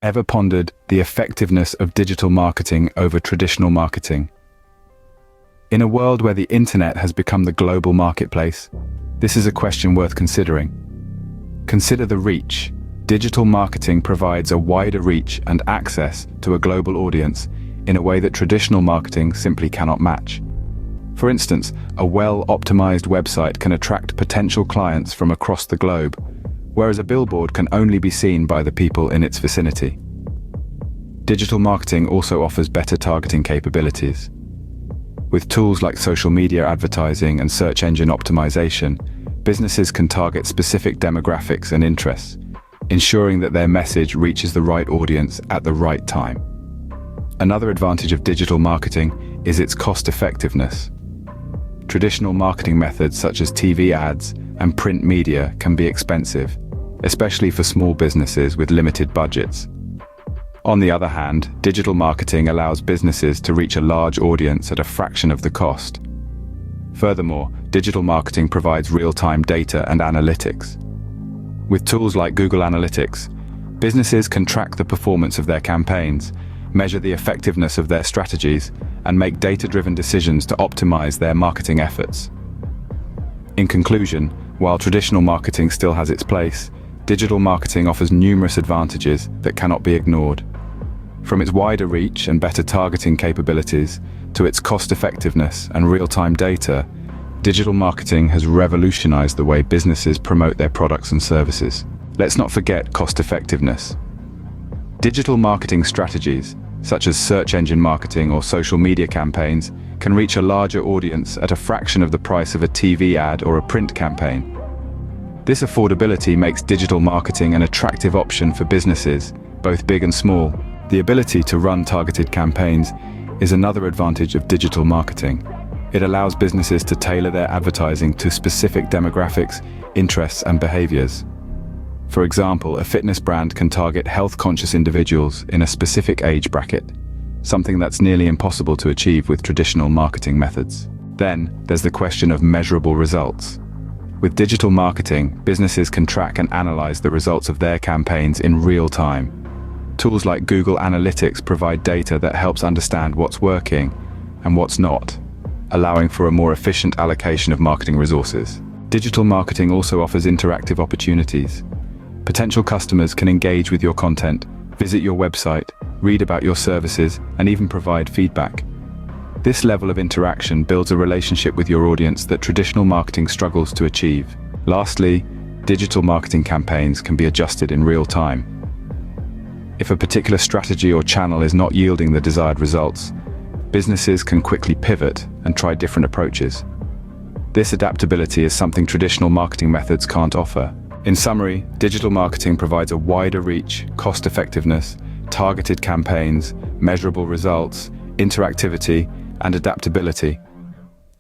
Ever pondered the effectiveness of digital marketing over traditional marketing? In a world where the internet has become the global marketplace, this is a question worth considering. Consider the reach. Digital marketing provides a wider reach and access to a global audience in a way that traditional marketing simply cannot match. For instance, a well-optimized website can attract potential clients from across the globe, whereas a billboard can only be seen by the people in its vicinity. Digital marketing also offers better targeting capabilities. With tools like social media advertising and search engine optimization, businesses can target specific demographics and interests, ensuring that their message reaches the right audience at the right time. Another advantage of digital marketing is its cost-effectiveness. Traditional marketing methods such as TV ads and print media can be expensive, especially for small businesses with limited budgets. On the other hand, digital marketing allows businesses to reach a large audience at a fraction of the cost. Furthermore, digital marketing provides real-time data and analytics. With tools like Google Analytics, businesses can track the performance of their campaigns, measure the effectiveness of their strategies, and make data-driven decisions to optimize their marketing efforts. In conclusion, while traditional marketing still has its place, digital marketing offers numerous advantages that cannot be ignored. From its wider reach and better targeting capabilities to its cost-effectiveness and real-time data, digital marketing has revolutionized the way businesses promote their products and services. Let's not forget cost-effectiveness. Digital marketing strategies, such as search engine marketing or social media campaigns, can reach a larger audience at a fraction of the price of a TV ad or a print campaign. This affordability makes digital marketing an attractive option for businesses, both big and small. The ability to run targeted campaigns is another advantage of digital marketing. It allows businesses to tailor their advertising to specific demographics, interests, and behaviors. For example, a fitness brand can target health-conscious individuals in a specific age bracket, something that's nearly impossible to achieve with traditional marketing methods. Then, there's the question of measurable results. With digital marketing, businesses can track and analyze the results of their campaigns in real time. Tools like Google Analytics provide data that helps understand what's working and what's not, allowing for a more efficient allocation of marketing resources. Digital marketing also offers interactive opportunities. Potential customers can engage with your content, visit your website, read about your services, and even provide feedback. This level of interaction builds a relationship with your audience that traditional marketing struggles to achieve. Lastly, digital marketing campaigns can be adjusted in real time. If a particular strategy or channel is not yielding the desired results, businesses can quickly pivot and try different approaches. This adaptability is something traditional marketing methods can't offer. In summary, digital marketing provides a wider reach, cost-effectiveness, targeted campaigns, measurable results, interactivity, and adaptability.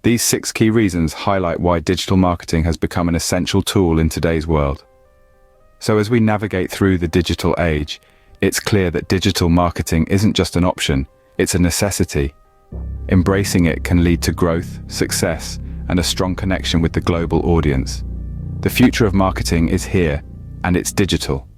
These 6 key reasons highlight why digital marketing has become an essential tool in today's world. So as we navigate through the digital age, it's clear that digital marketing isn't just an option, it's a necessity. Embracing it can lead to growth, success, and a strong connection with the global audience. The future of marketing is here, and it's digital.